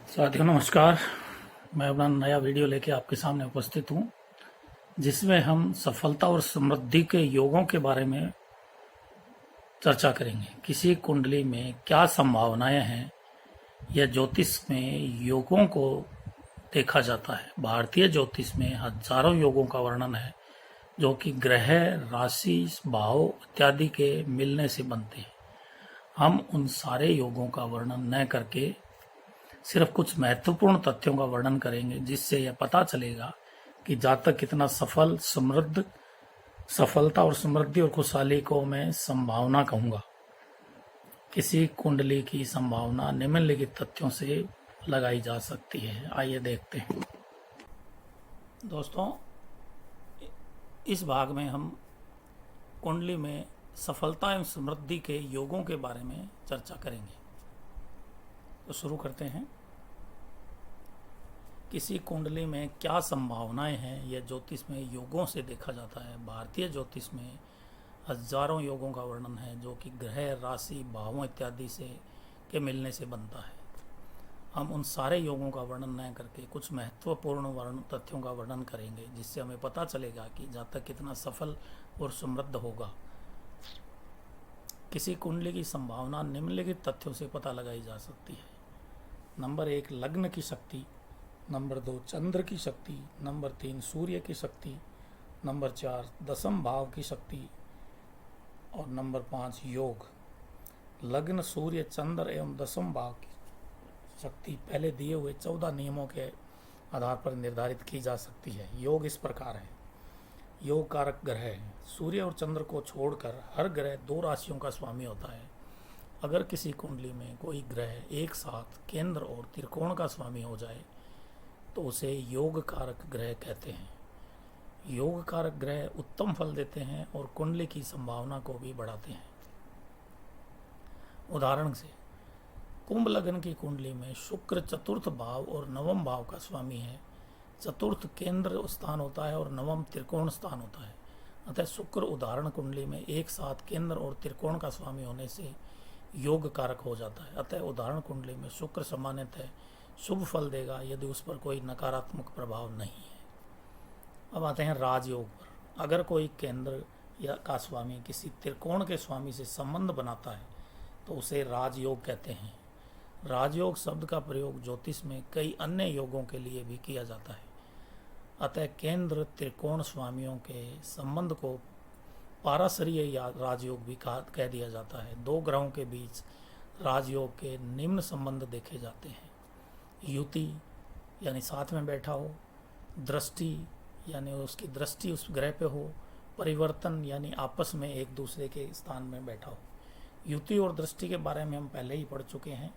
साथियों नमस्कार। मैं अपना नया वीडियो लेके आपके सामने उपस्थित हूँ, जिसमें हम सफलता और समृद्धि के योगों के बारे में चर्चा करेंगे। किसी कुंडली में क्या संभावनाएं हैं, यह ज्योतिष में योगों को देखा जाता है। भारतीय ज्योतिष में हजारों योगों का वर्णन है, जो कि ग्रह, राशि, भाव इत्यादि के मिलने से बनते हैं। हम उन सारे योगों का वर्णन न करके सिर्फ कुछ महत्वपूर्ण तथ्यों का वर्णन करेंगे, जिससे यह पता चलेगा कि जातक कितना सफलता और समृद्धि और खुशहाली को मैं संभावना कहूंगा। किसी कुंडली की संभावना निम्नलिखित तथ्यों से लगाई जा सकती है। आइए देखते हैं। दोस्तों, इस भाग में हम कुंडली में सफलता एवं समृद्धि के योगों के बारे में चर्चा करेंगे। तो शुरू करते हैं। किसी कुंडली में क्या संभावनाएं हैं, यह ज्योतिष में योगों से देखा जाता है। भारतीय ज्योतिष में हजारों योगों का वर्णन है, जो कि ग्रह, राशि, भावों इत्यादि से के मिलने से बनता है। हम उन सारे योगों का वर्णन न करके कुछ महत्वपूर्ण तथ्यों का वर्णन करेंगे, जिससे हमें पता चलेगा कि जातक कितना सफल और समृद्ध होगा। किसी कुंडली की संभावना निम्नलिखित तथ्यों से पता लगाई जा सकती है। नंबर 1, लग्न की शक्ति। नंबर 2, चंद्र की शक्ति। नंबर 3, सूर्य की शक्ति। नंबर 4, दशम भाव की शक्ति। और नंबर 5, योग। लग्न, सूर्य, चंद्र एवं दशम भाव की शक्ति पहले दिए हुए 14 नियमों के आधार पर निर्धारित की जा सकती है। योग इस प्रकार है। योग कारक ग्रह है। सूर्य और चंद्र को छोड़कर हर ग्रह 2 राशियों का स्वामी होता है। अगर किसी कुंडली में कोई ग्रह एक साथ केंद्र और त्रिकोण का स्वामी हो जाए तो उसे योग कारक ग्रह कहते हैं। योग कारक ग्रह उत्तम फल देते हैं और कुंडली की संभावना को भी बढ़ाते हैं। उदाहरण से, कुंभ लग्न की कुंडली में शुक्र चतुर्थ भाव और नवम भाव का स्वामी है। चतुर्थ केंद्र स्थान होता है और नवम त्रिकोण स्थान होता है। अतः शुक्र उदाहरण कुंडली में एक साथ केंद्र और त्रिकोण का स्वामी होने से योग कारक हो जाता है। अतः उदाहरण कुंडली में शुक्र सामान्यतः शुभ फल देगा, यदि उस पर कोई नकारात्मक प्रभाव नहीं है। अब आते हैं राजयोग पर। अगर कोई केंद्र या का स्वामी किसी त्रिकोण के स्वामी से संबंध बनाता है तो उसे राजयोग कहते हैं। राजयोग शब्द का प्रयोग ज्योतिष में कई अन्य योगों के लिए भी किया जाता है। अतः केंद्र त्रिकोण स्वामियों के संबंध को पाराशरीय या राजयोग भी कह दिया जाता है। 2 ग्रहों के बीच राजयोग के निम्न संबंध देखे जाते हैं। युति यानी साथ में बैठा हो, दृष्टि यानी उसकी दृष्टि उस ग्रह पे हो, परिवर्तन यानी आपस में एक दूसरे के स्थान में बैठा हो। युति और दृष्टि के बारे में हम पहले ही पढ़ चुके हैं।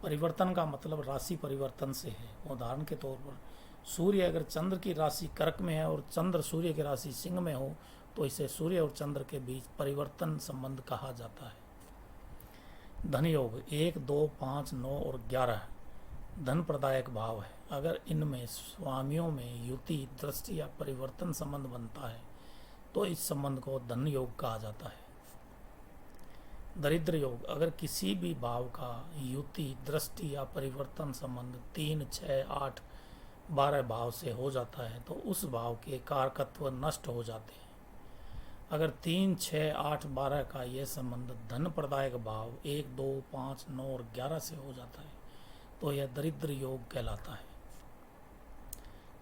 परिवर्तन का मतलब राशि परिवर्तन से है। उदाहरण के तौर पर सूर्य अगर चंद्र की राशि कर्क में है और चंद्र सूर्य की राशि सिंह में हो तो इसे सूर्य और चंद्र के बीच परिवर्तन संबंध कहा जाता है। धन योग 1, 2, 5, 9 और 11 धन प्रदायक भाव है। अगर इनमें स्वामियों में युति, दृष्टि या परिवर्तन संबंध बनता है तो इस संबंध को धन योग कहा जाता है। दरिद्र योग, अगर किसी भी भाव का युति, दृष्टि या परिवर्तन संबंध 3, 6, 8, 12 भाव से हो जाता है तो उस भाव के कारकत्व नष्ट हो जाते हैं। अगर 3, 6, 8, 12 का यह संबंध धन प्रदायक भाव 1, 2, 5, 9 और 11 से हो जाता है तो यह दरिद्र योग कहलाता है।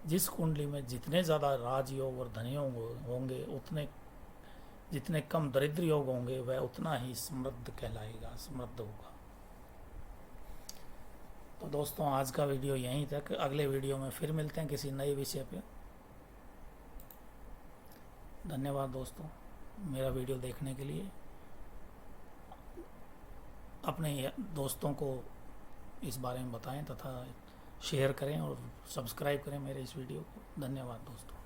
जिस कुंडली में जितने ज़्यादा राजयोग और धन योग होंगे, जितने कम दरिद्र योग होंगे, वह उतना ही समृद्ध कहलाएगा, समृद्ध होगा। तो दोस्तों, आज का वीडियो यहीं तक। अगले वीडियो में फिर मिलते हैं किसी नए विषय पे। धन्यवाद दोस्तों, मेरा वीडियो देखने के लिए। अपने दोस्तों को इस बारे में बताएं तथा शेयर करें और सब्सक्राइब करें मेरे इस वीडियो को। धन्यवाद दोस्तों।